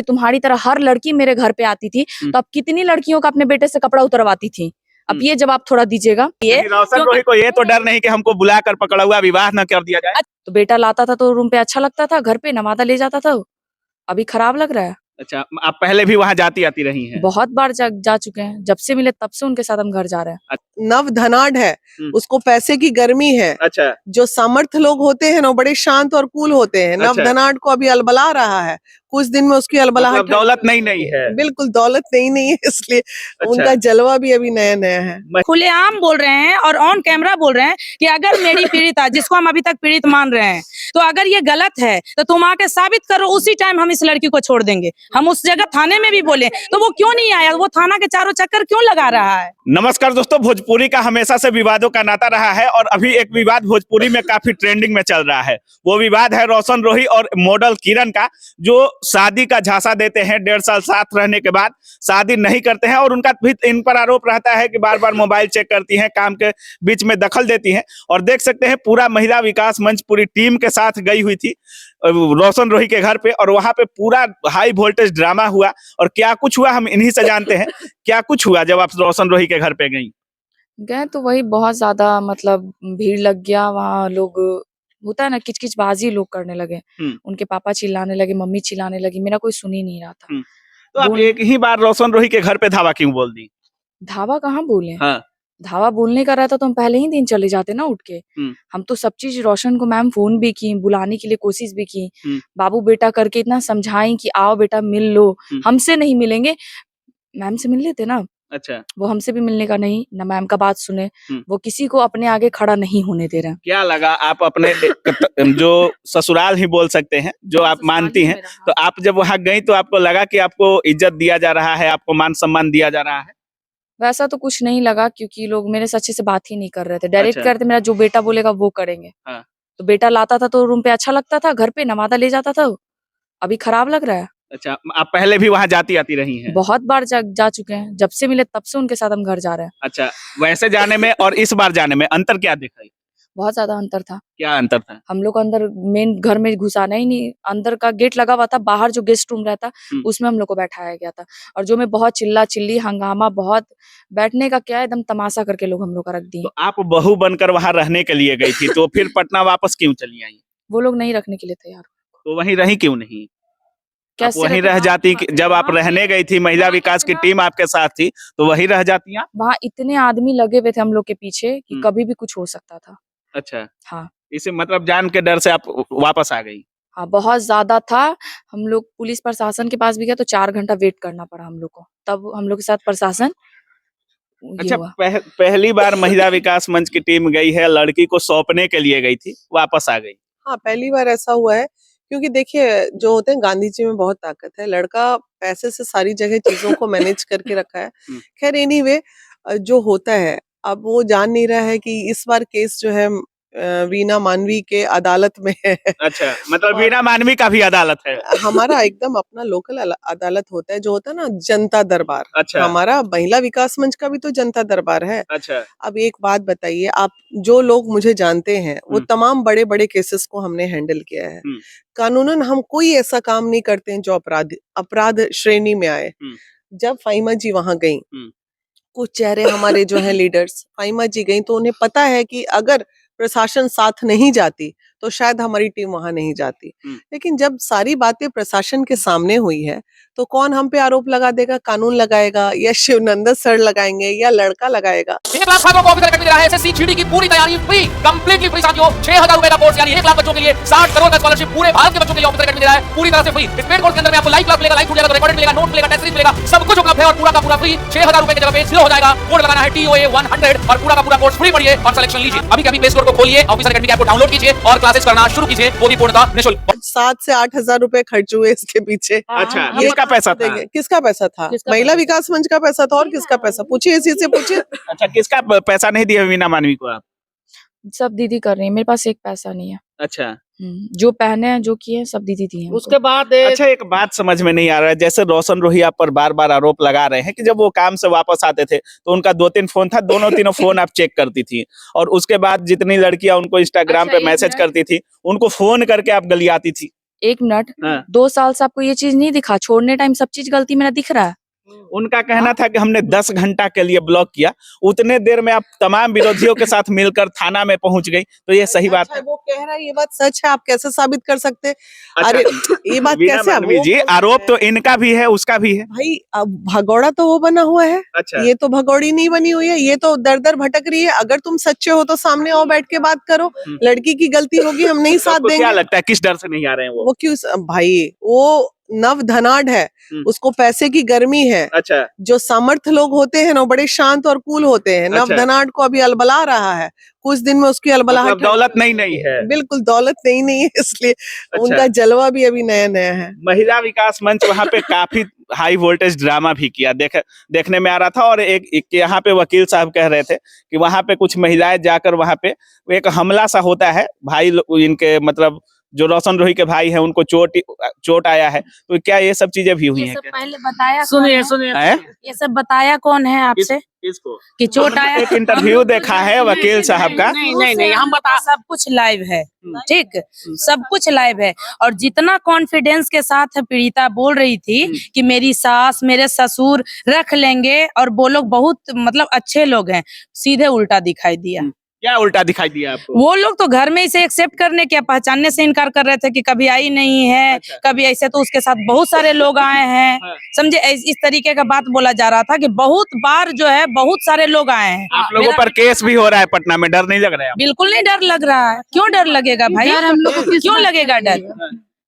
तुम्हारी तरह हर लड़की मेरे घर पे आती थी, तो अब कितनी लड़कियों का अपने बेटे से कपड़ा उतरवाती थी। अब ये जवाब थोड़ा दीजिएगा। ये रोशन रोही को ये तो डर नहीं कि हमको बुलाकर पकड़ा हुआ विवाह न कर दिया जाए। तो बेटा लाता था तो रूम पे अच्छा लगता था, घर पे नवादा ले जाता था, अभी खराब लग रहा है। अच्छा, आप पहले भी वहाँ जाती आती रही हैं? बहुत बार जा चुके हैं, जब से मिले तब से उनके साथ हम घर जा रहे हैं। नव धनाढ़ है, उसको पैसे की गर्मी है। अच्छा, जो सामर्थ्य लोग होते हैं ना, बड़े शांत और कूल होते हैं। नव धनाढ़ को अभी अलबला रहा है, कुछ दिन में उसकी अलबलाहट। मतलब दौलत नहीं है। बिल्कुल दौलत नहीं है, इसलिए उनका जलवा भी अभी नया नया है। खुलेआम बोल रहे हैं और ऑन कैमरा बोल रहे हैं कि अगर मेरी पीड़िता, जिसको हम अभी तक पीड़ित मान रहे हैं, तो अगर ये गलत है तो तुम आके साबित करो, उसी टाइम हम इस लड़की को छोड़ देंगे। हम उस जगह थाने में भी बोले तो वो क्यों नहीं आया, वो थाना के चारों चक्कर क्यों लगा रहा है। नमस्कार दोस्तों, भोजपुरी का हमेशा से विवादों का नाता रहा है और अभी एक विवाद भोजपुरी में काफी ट्रेंडिंग में चल रहा है। वो विवाद है रोशन रोही और मॉडल किरण का, जो शादी का झांसा देते हैं। 1.5 साल साथ रहने के बाद शादी नहीं करते हैं और उनका भी इन पर आरोप रहता है कि बार बार मोबाइल चेक करती हैं, काम के बीच में दखल देती हैं। और देख सकते हैं पूरा महिला विकास मंच पूरी टीम के साथ गई हुई थी रोशन रोही के घर पे, और वहां पे पूरा हाई वोल्टेज ड्रामा हुआ। और क्या कुछ हुआ हम इन्हीं से जानते हैं। क्या कुछ हुआ जब आप रोशन रोही के घर पे गए तो वही बहुत ज्यादा मतलब भीड़ लग गया वहाँ। लोग होता है ना, किचकिचबाजी लोग करने लगे। उनके पापा चिल्लाने लगे, मम्मी चिल्लाने लगी, मेरा कोई सुन ही नहीं रहा था। तो आप एक ही बार रोशन रोही के घर पे धावा क्यों बोल दी? धावा कहाँ बोले? हाँ। धावा बोलने का रहता तो हम पहले ही दिन चले जाते ना उठ के। हम तो सब चीज रोशन को मैम फोन भी की, बुलाने के लिए कोशिश भी की, बाबू बेटा करके इतना समझाई कि आओ बेटा मिल लो। हमसे नहीं मिलेंगे, मैम से मिल लेते ना। अच्छा, वो हमसे भी मिलने का नहीं ना, मैम का बात सुने। वो किसी को अपने आगे खड़ा नहीं होने दे रहे। क्या लगा आप अपने जो ससुराल ही बोल सकते हैं, जो आप मानती हैं, तो आप जब वहां गई तो आपको लगा कि आपको इज्जत दिया जा रहा है, आपको मान सम्मान दिया जा रहा है? वैसा तो कुछ नहीं लगा, क्योंकि लोग मेरे से अच्छे से बात ही नहीं कर रहे थे। डायरेक्ट करते मेरा जो बेटा बोलेगा वो करेंगे। तो बेटा लाता था तो रूम पे अच्छा लगता था, घर पे नवादा ले जाता था, अभी खराब लग रहा है। अच्छा, आप पहले भी वहां जाती आती रही हैं? बहुत बार जा चुके हैं, जब से मिले तब से उनके साथ हम घर जा रहे हैं। अच्छा, वैसे जाने में और इस बार जाने में अंतर क्या दिखाई? बहुत ज्यादा अंतर था। क्या अंतर था? हम लोग अंदर मेन घर में घुसाना ही नहीं, अंदर का गेट लगा हुआ था, बाहर जो गेस्ट रूम रहता उसमें हम लोग को बैठाया गया था। और जो में बहुत चिल्ला चिल्ली हंगामा, बहुत बैठने का क्या एकदम तमाशा करके लोग हम लोग का रख दिए। तो आप बहू बनकर वहां रहने के लिए गई थी, तो फिर पटना वापस क्यों चली आई? वो लोग नहीं रखने के लिए तैयार। तो वहीं रही क्यों नहीं? कैसे वहीं रह जाती? जब आप रहने गई थी, महिला विकास की टीम आपके साथ थी, तो वहीं रह जाती आप? वहाँ इतने आदमी लगे हुए थे हम लोग के पीछे कि कभी भी कुछ हो सकता था। अच्छा, हाँ, इसे मतलब जान के डर से आप वापस आ गई? हाँ, बहुत ज्यादा था। हम लोग पुलिस प्रशासन के पास भी गए तो 4 घंटा वेट करना पड़ा हम लोग को, तब हम लोग के साथ प्रशासन। अच्छा, पहली बार महिला विकास मंच की टीम गई है, लड़की को सौंपने के लिए गई थी, वापस आ गई। हाँ, पहली बार ऐसा हुआ है, क्योंकि देखिए जो होते हैं गांधी जी में बहुत ताकत है। लड़का पैसे से सारी जगह चीजों को मैनेज करके रखा है। खैर एनीवे, जो होता है अब वो जान नहीं रहा है कि इस बार केस जो है वीना मानवी के अदालत में है। अच्छा, मतलब वीना मानवी का भी अदालत है? हमारा एकदम अपना लोकल अदालत होता है, जो होता है ना जनता दरबार। अच्छा, हमारा महिला विकास मंच का भी तो जनता दरबार है। अच्छा, अब एक बात बताइए, आप जो लोग मुझे जानते हैं वो तमाम बड़े बड़े केसेस को हमने हैंडल किया है। कानूनन हम कोई ऐसा काम नहीं करते हैं जो अपराध श्रेणी में आए। जब फाइमा जी वहां गई, कुछ चेहरे हमारे जो हैं लीडर्स, फाइमा जी गई तो उन्हें पता है कि अगर प्रशासन साथ नहीं जाती तो शायद हमारी टीम वहां नहीं जाती। लेकिन जब सारी बातें प्रशासन के सामने हुई है तो कौन हम पे आरोप लगा देगा? कानून लगाएगा या शिवनंदन सर लगाएंगे या लड़का लगाएगा? 1 लाख छात्रों को ऑफिसर मिल रहा है। एसएससी जीडी की पूरी तैयारी फ्री, कंप्लीटली फ्री साथियों। 6000 रुपए का कोर्स, यानी 1 लाख बच्चों के लिए 60 करोड़ का स्कॉलरशिप पूरे भारत के बच्चों के लिए ऑफिसर मिल रहा है, पूरी तरह से फ्री। इस पेड कोर्स के अंदर में आपको लाइव क्लास मिलेगा, लाइव मिलेगा, रिकॉर्डेड मिलेगा, नोट मिलेगा, टेस्ट सीरीज मिलेगा, सब कुछ उपलब्ध है और पूरा का पूरा फ्री। 6000 रुपए की जगह पे 0 हो जाएगा। कोड लगाना है TOA100 और पूरा का पूरा कोर्स फ्री पढ़िए और सिलेक्शन लीजिए। अभी के अभी प्ले स्टोर को खोलिए, ऑफिसर एकेडमी ऐप को डाउनलोड कीजिए और क्लासेस करना शुरू कीजिए, वो भी पूर्णतः निःशुल्क। 7 से 8000 रुपए खर्च हुए इसके पीछे। अच्छा, किसका पैसा था? किसका पैसा था? महिला विकास मंच का पैसा था। और किसका पैसा? पूछिए, इसी से पूछिए। अच्छा, किसका पैसा नहीं दिया वीना मानवी को आप? सब दीदी कर रही है, मेरे पास एक पैसा नहीं है। अच्छा, जो पहने हैं, जो किए सब दीदी दी हैं। उसके बाद अच्छा, एक बात समझ में नहीं आ रहा है, जैसे रोशन रोही आप पर बार बार आरोप लगा रहे हैं कि जब वो काम से वापस आते थे तो उनका 2-3 फोन था, दोनों तीनों फोन आप चेक करती थी, और उसके बाद जितनी लड़कियां उनको इंस्टाग्राम पे मैसेज करती थी उनको फोन करके आप गलियाती थी। एक मिनट, हाँ। 2 साल से आपको ये चीज नहीं दिखा? छोड़ने टाइम सब चीज गलती मेरा दिख रहा है। उनका कहना था कि हमने 10 घंटा के लिए ब्लॉक किया, उतने देर में आप तमाम विरोधियों के साथ मिलकर थाना में पहुंच गई, तो ये सही बात है? वो कह रहा है ये बात सच है, आप कैसे साबित कर सकते हैं? अच्छा, अरे ये बात वीणा कैसे? मालवीय जी, आरोप तो इनका भी है, उसका भी है। भाई अब भगौड़ा तो वो बना हुआ है, अच्छा, ये तो भगौड़ी नहीं बनी हुई है, ये तो दर दर भटक रही है। अगर तुम सच्चे हो तो सामने आओ, बैठ के बात करो। लड़की की गलती होगी, हम नहीं साथ आपको क्या देंगे। लगता है किस डर से नहीं आ रहे हैं वो? वो क्यों भाई, वो नव धनाढ़ है, उसको पैसे की गर्मी है। अच्छा, जो समर्थ लोग होते हैं ना, वो बड़े शांत और कूल होते हैं। नव अच्छा। धनाढ़ को अभी अलबला रहा है, कुछ दिन में उसकी अलबलाहट मतलब दौलत नहीं है। बिल्कुल दौलत नहीं है, इसलिए अच्छा। उनका जलवा भी अभी नया नया है। महिला विकास मंच वहां पे काफी हाई वोल्टेज ड्रामा भी किया, देखने में आ रहा था। और एक यहाँ पे वकील साहब कह रहे थे कि वहां पे कुछ महिलाएं जाकर वहां पे एक हमला सा होता है, भाई इनके मतलब जो रोशन रोही के भाई हैं उनको चोट आया है, तो क्या ये सब चीजें भी हुई ये हैं सब क्या? पहले बताया सुनिए कौन है? सुनिए ये सब बताया कौन है आपसे किसको? कि चोट आया? एक इंटरव्यू देखा है वकील साहब का। नहीं हम बता सब कुछ लाइव है, ठीक, सब कुछ लाइव है। और जितना कॉन्फिडेंस के साथ पीड़िता बोल रही थी कि मेरी सास मेरे ससुर रख लेंगे और वो लोग बहुत मतलब अच्छे लोग हैं, सीधे उल्टा दिखाई दिया। क्या उल्टा दिखाई दिया आपको? वो लोग तो घर में इसे एक्सेप्ट करने के पहचानने से इनकार कर रहे थे कि कभी आई नहीं है। अच्छा। कभी ऐसे, तो उसके साथ बहुत सारे लोग आए हैं। हाँ। समझे, इस तरीके का बात बोला जा रहा था कि बहुत बार जो है बहुत सारे लोग आए हैं। आप लोगों पर केस भी हो रहा है पटना में, डर नहीं लग रहा है आपको? बिल्कुल नहीं डर लग रहा है। क्यों डर लगेगा भाई? हम लोग को क्यों लगेगा डर?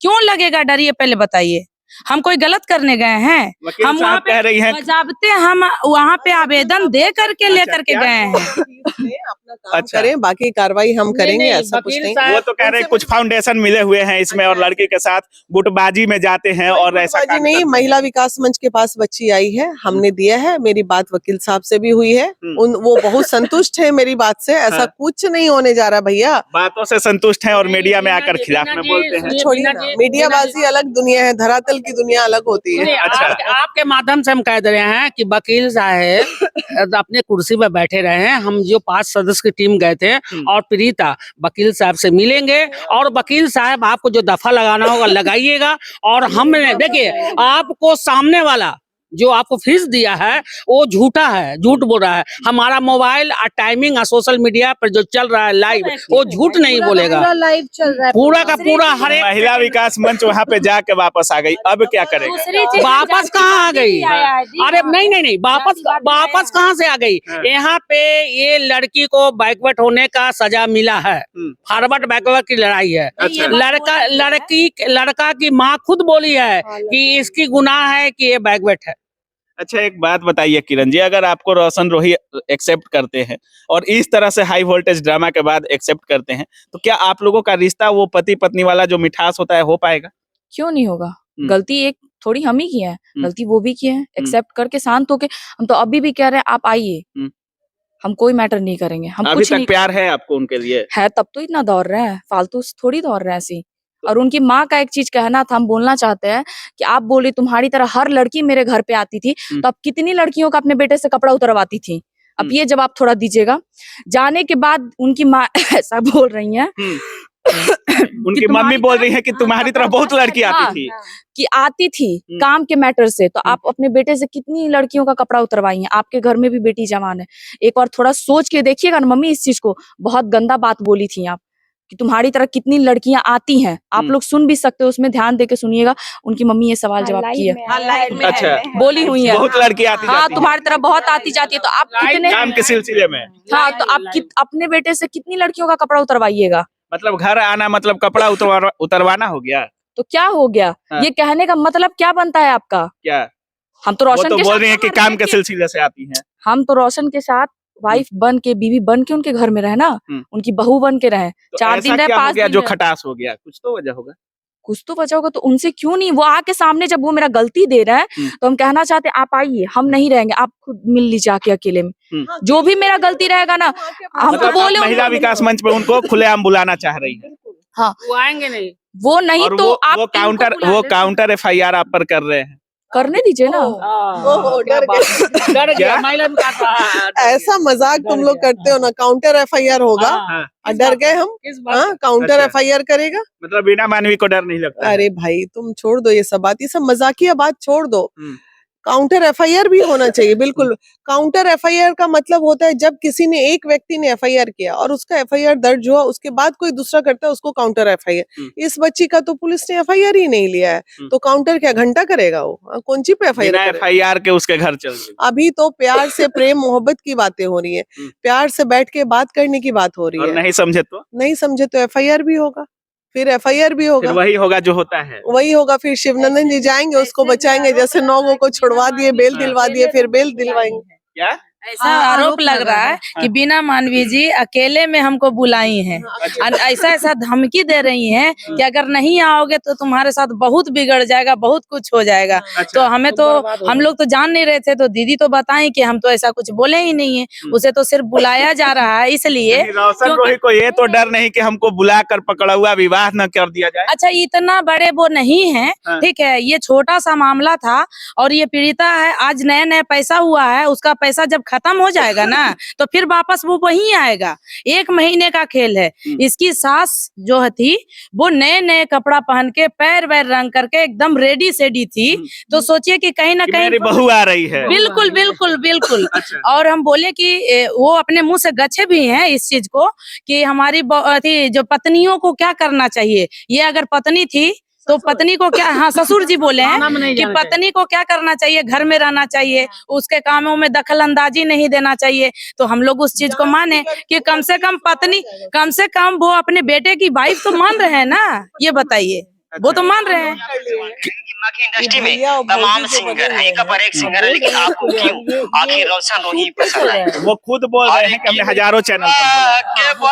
क्यों लगेगा डर, ये पहले बताइए। हम कोई गलत करने गए हैं? वकील हम वहाँ साहब कह रही हैं बजाबते हम वहाँ पे आवेदन दे करके लेकर के क्या? गए हैं। अपना काम अच्छा। करें, बाकी कार्रवाई हम करेंगे, नहीं, ऐसा कुछ वकील नहीं। साहब- वो तो कह रहे हैं कुछ फाउंडेशन मिले हुए हैं इसमें और लड़की के साथ गुटबाजी में जाते हैं और ऐसा गुटबाजी काम नहीं, करते हैं। महिला विकास मंच के पास बच्ची आई है, हमने दिया है। मेरी बात वकील साहब से भी हुई है, वो बहुत संतुष्ट है मेरी बात से। ऐसा हाँ। कुछ नहीं होने जा रहा भैया। बातों से संतुष्ट हैं और मीडिया में आकर खिलाफ में बोलते हैं। छोड़िए ना, मीडियाबाजी अलग दुनिया है, धरातल की दुनिया अलग होती है। सुनिए, अच्छा। आपके माध्यम से हम कह दे रहे हैं कि वकील साहब अपने कुर्सी पर बैठे रहे हैं। हम जो 5 सदस्य की टीम गए थे और पीड़िता वकील साहब से मिलेंगे और वकील साहब आपको जो दफा लगाना होगा लगाइएगा। और हमने देखिए, आपको सामने वाला जो आपको फीस दिया है वो झूठा है, झूठ बोल रहा है। हमारा मोबाइल टाइमिंग सोशल मीडिया पर जो चल रहा है लाइव, वो झूठ नहीं बोलेगा। लाइव चल रहा है पूरा का पूरा हर एक महिला विकास मंच वहाँ पे जाके वापस आ गई, अब क्या करेगा? वापस कहाँ आ गई? अरे नहीं वापस कहाँ से आ गई? यहाँ पे ये लड़की को बैकवर्ड होने का सजा मिला है। फॉरवर्ड बैकवर्ड की लड़ाई है। अच्छा। लड़का की माँ खुद बोली है कि इसकी गुनाह है कि ये बैकवर्ड है। अच्छा, एक बात बताइए किरण जी, अगर आपको रोशन रोही एक्सेप्ट करते हैं और इस तरह से हाई वोल्टेज ड्रामा के बाद एक्सेप्ट करते हैं, तो क्या आप लोगों का रिश्ता वो पति पत्नी वाला जो मिठास होता है हो पाएगा? क्यों नहीं होगा? गलती एक थोड़ी हम ही की है, गलती वो भी की है। एक्सेप्ट करके शांत होके हम तो अभी भी कह रहे हैं आप आइए, हम कोई मैटर नहीं करेंगे। हम अभी कुछ तक नहीं प्यार है आपको उनके लिए? है, तब तो इतना दौड़ रहे हैं, फालतू थोड़ी दौड़ रहे हैं ऐसी। और उनकी माँ का एक चीज कहना था, हम बोलना चाहते हैं कि आप बोले तुम्हारी तरह हर लड़की मेरे घर पे आती थी, तो आप कितनी लड़कियों का अपने बेटे से कपड़ा उतरवाती थी? अब ये जवाब थोड़ा दीजिएगा। जाने के बाद उनकी माँ ऐसा बोल रही हैं उनकी मम्मी बोल रही है कि तुम्हारी तरह बहुत लड़की आती थी। कि आती थी काम के मैटर से, तो आप अपने बेटे से कितनी लड़कियों का कपड़ा उतरवाई हैं? आपके घर में भी बेटी जवान है। एक बार थोड़ा सोच के देखिएगा ना मम्मी, इस चीज को बहुत गंदा बात बोली थी आप कि तुम्हारी तरह कितनी लड़कियां आती हैं। आप लोग सुन भी सकते हो, उसमें ध्यान देके सुनिएगा। उनकी मम्मी ये सवाल जवाब की है, अच्छा, बोली हुई है। बहुत लड़की आती हाँ, जाती है तुम्हारी तरह बहुत आती जाती है, तो आप कितने काम के सिलसिले में। हाँ, तो आप अपने बेटे से कितनी लड़कियों का कपड़ा उतरवाइएगा? मतलब घर आना मतलब कपड़ा उतरवाना हो गया? तो क्या हो गया? हाँ। ये कहने का मतलब क्या बनता है आपका? क्या हम तो वो रोशन तो के बोल साथ रही है कि काम के सिलसिले से आती हैं। हम तो रोशन के साथ वाइफ बन के, बीवी बन के उनके घर में रहे ना, उनकी बहू बन के रहे। तो 4 दिन ऐसा रहे, क्या हो 5 गया दिन जो रहे। खटास हो गया? कुछ तो वजह होगा। कुछ तो वजह होगा, तो उनसे क्यों नहीं? वो आके सामने जब वो मेरा गलती दे रहा है तो हम कहना चाहते हैं आप आइए, हम नहीं रहेंगे, आप खुद मिल लीजिए आके अकेले में। जो भी मेरा गलती रहेगा ना, हम तो मतलब बोले आप महिला विकास मंच पे उनको खुलेआम बुलाना चाह रही है? हाँ, वो आएंगे नहीं। वो नहीं और तो आप वो इनको बुला काउंटर लेते। FIR आप पर कर रहे हैं। करने दीजिए ना। ओह, डर गए। डर गया क्या? महिला विकास ऐसा मजाक तुम लोग करते हो ना, काउंटर एफआईआर होगा। हाँ। और डर गए हम। किस बात हाँ, काउंटर अच्छा। एफआईआर करेगा। मतलब बिना मानवी को डर नहीं लगता है। अरे भाई तुम छोड़ दो ये सब बात, ये सब मजाकिया बात छोड़ दो। हम्म। काउंटर एफआईआर भी होना चाहिए, बिल्कुल। काउंटर एफआईआर का मतलब होता है जब किसी ने, एक व्यक्ति ने एफआईआर किया और उसका एफआईआर दर्ज हुआ, उसके बाद कोई दूसरा करता है, उसको काउंटर एफआईआर। इस बच्ची का तो पुलिस ने एफआईआर ही नहीं लिया है, तो काउंटर क्या घंटा करेगा वो? कौन सी पे एफआईआर बिना करेगा? एफआईआर के उसके घर चल गई। अभी तो प्यार से प्रेम मोहब्बत की बातें हो रही है, प्यार से बैठ के बात करने की बात हो रही और है। नहीं समझे तो नहीं समझे तो एफआईआर भी होगा, फिर एफआईआर भी फिर होगा, वही होगा जो होता है। वही होगा। फिर शिवनंदन जी जाएंगे, उसको बचाएंगे, जैसे 9 को छुड़वा दिए, बेल दिलवा दिए, फिर बेल दिलवाएंगे। क्या? ऐसा आरोप लग रहा है कि बिना मानवी जी अकेले में हमको बुलाई हैं और ऐसा ऐसा धमकी दे रही हैं कि अगर नहीं आओगे तो तुम्हारे साथ बहुत बिगड़ जाएगा, बहुत कुछ हो जाएगा। तो हमें तो, हम लोग तो जान नहीं रहे थे, तो दीदी तो बताएं कि हम तो ऐसा कुछ बोले ही नहीं है, उसे तो सिर्फ बुलाया जा रहा है इसलिए। नहीं, रोशन रोही को ये तो डर नहीं कि हमको बुलाकर पकड़ा हुआ विवाह न कर दिया जाए। अच्छा, इतना बड़े वो नहीं है, ठीक है, ये छोटा सा मामला था और ये पीड़िता है, आज नया नया पैसा हुआ है, उसका पैसा जब खत्म हो जाएगा ना तो फिर वापस वो वहीं आएगा। 1 महीने का खेल है। इसकी सास जो थी वो नए नए कपड़ा पहन के, पैर वैर रंग करके एकदम रेडी सेडी थी, तो सोचिए कि कहीं ना कि कहीं मेरी बहू आ रही है। बिल्कुल बिल्कुल बिल्कुल। और हम बोले कि वो अपने मुंह से गच्छे भी हैं इस चीज को कि हमारी थी जो पत्नियों को क्या करना चाहिए। ये अगर पत्नी थी तो पत्नी को क्या, हाँ ससुर जी बोले हैं कि पत्नी को क्या करना चाहिए, घर में रहना चाहिए, उसके कामों में दखल अंदाजी नहीं देना चाहिए। तो हम लोग उस चीज को माने कि कम से कम पत्नी, कम से कम वो अपने बेटे की वाइफ तो मान रहे हैं ना, ये बताइए, वो तो मान रहे हैं। इंडस्ट्री में तमाम सिंगर हैं, एक पर एक सिंगर है, लेकिन आपको क्यों आखिर रोशन रोही पसंद है? वो खुद बोल रहे हैं कि हमने हजारों चैनल पर बोला।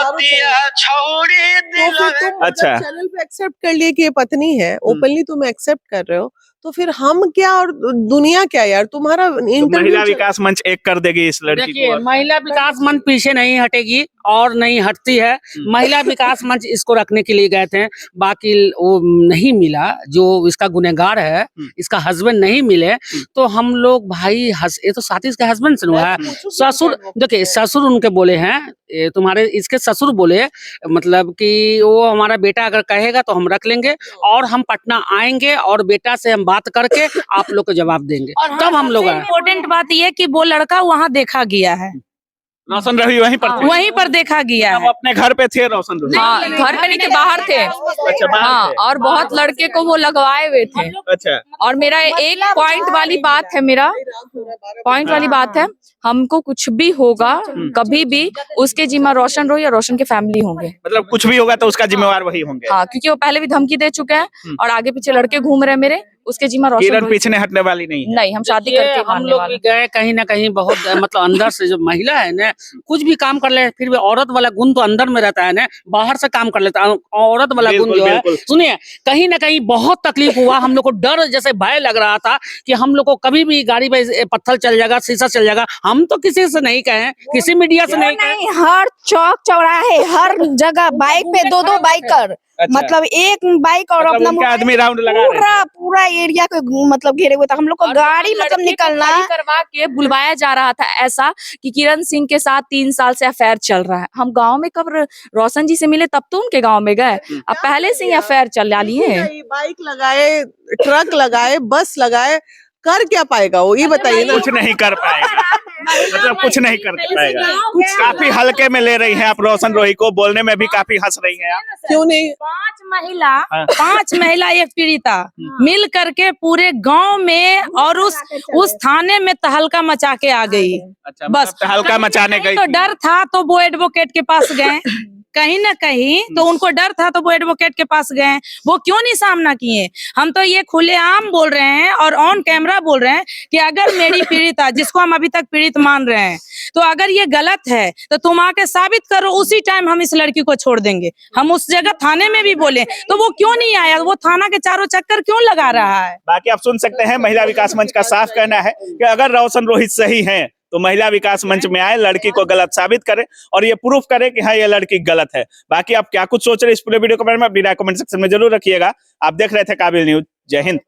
अच्छा। चैनल पे एक्सेप्ट कर लिए कि ये पत्नी है, ओपनली तुम एक्सेप्ट कर रहे हो, तो फिर हम क्या और दुनिया क्या यार? तुम्हारा तो इंटरव्यू महिला विकास मंच एक कर देगी इस लड़की देखिए, को। महिला विकास मंच पीछे नहीं हटेगी और नहीं हटती है। महिला विकास मंच इसको रखने के लिए गए थे, बाकी वो नहीं मिला, जो इसका गुनहगार है, इसका हस्बैंड नहीं मिले, तो हम लोग भाई ये तो साथी इसके हस्बैंड से हुआ है। ससुर, देखिए ससुर उनके बोले हैं, तुम्हारे इसके ससुर बोले मतलब कि वो हमारा बेटा अगर कहेगा तो हम रख लेंगे और हम पटना आएंगे और बेटा से हम बात करके आप लोग को जवाब देंगे, तब हम लोग आए। इम्पोर्टेंट बात ये कि वो लड़का वहाँ देखा गया है, रोशन रोही वहीं पर थे? वहीं पर देखा गया वो है। अपने घर पे थे रोशन रोही? हाँ, घर पे नहीं थे, बाहर थे। अच्छा, बाहर हाँ, थे। और बहुत लड़के को वो लगवाए हुए थे। अच्छा। और मेरा एक पॉइंट वाली बात है, मेरा पॉइंट वाली बात है, हमको कुछ भी होगा कभी भी, उसके जिम्मा रोशन रोही और रोशन के फैमिली होंगे। मतलब कुछ भी होगा तो उसका जिम्मेवार वही होंगे। हाँ, क्योंकि वो पहले भी धमकी दे चुके हैं और आगे पीछे लड़के घूम रहे हैं मेरे, उसके जिम्मा रोशन किरण रोही। पीछे हटने वाली नहीं है। नहीं, हम शादी देखिए, करके हम मानने लोग वाले भी गए कहीं ना कहीं बहुत मतलब अंदर से जो महिला है ना, कुछ भी काम कर ले, फिर भी औरत वाला गुण तो अंदर में रहता है ना, बाहर से काम कर लेता है औरत वाला गुण बिल्कुल, जो है। बिल्कुल। सुनिए, कहीं ना कहीं बहुत तकलीफ हुआ, हम लोग को डर जैसे भय लग रहा था कि हम लोग को कभी भी गाड़ी पे पत्थर चल जाएगा, शीशा चल जाएगा। हम तो किसी से नहीं कहे, किसी मीडिया से नहीं कहे। नहीं, हर चौक चौराहे हर जगह बाइक पे 2-2 बाइकर, अच्छा। मतलब एक बाइक और मतलब अपना उनके आदमी राउंड लगा रहे थे। पूरा पूरा एरिया को मतलब घेरे हुए था। हम लोग को और गाड़ी लड़के मतलब को निकलना, खड़ी करवा के बुलवाया जा रहा था, ऐसा कि किरण सिंह के साथ 3 साल से अफेयर चल रहा है। हम गांव में कब रोशन जी से मिले, तब तो उनके गांव में गए, अब पहले से ही अफेयर चला लिए। बाइक लगाए, ट्रक लगाए, बस लगाए, कर क्या पाएगा वो? ये बताइए ना। कुछ नहीं कर पाएगा, मतलब कुछ नहीं कर पाएगा। काफी हल्के में ले रही हैं आप रोशन रोही को, बोलने में भी काफी हंस रही हैं आप। क्यों नहीं? 5 महिला एक पीड़िता मिल करके पूरे गांव में और उस थाने में तहलका मचा के आ गई। अच्छा, बस मतलब हल्का मचाने गई तो थी। डर था तो वो एडवोकेट के पास गए, कहीं ना कहीं तो उनको डर था तो वो एडवोकेट के पास गए। वो क्यों नहीं सामना किए? हम तो ये खुलेआम बोल रहे हैं और ऑन कैमरा बोल रहे हैं कि अगर मेरी पीड़िता, जिसको हम अभी तक पीड़ित मान रहे हैं, तो अगर ये गलत है तो तुम आके साबित करो, उसी टाइम हम इस लड़की को छोड़ देंगे। हम उस जगह थाने में भी बोले तो वो क्यों नहीं आया? वो थाना के चारों चक्कर क्यों लगा रहा है? बाकी आप सुन सकते हैं, महिला विकास मंच का साफ कहना है कि अगर रोशन रोहित सही हैं तो महिला विकास मंच में आए, लड़की को गलत साबित करे और ये प्रूफ करे कि हाँ ये लड़की गलत है। बाकी आप क्या कुछ सोच रहे हैं इस पूरे वीडियो के बारे में अपनी राय कमेंट सेक्शन में जरूर रखिएगा। आप देख रहे थे काबिल न्यूज। जय हिंद।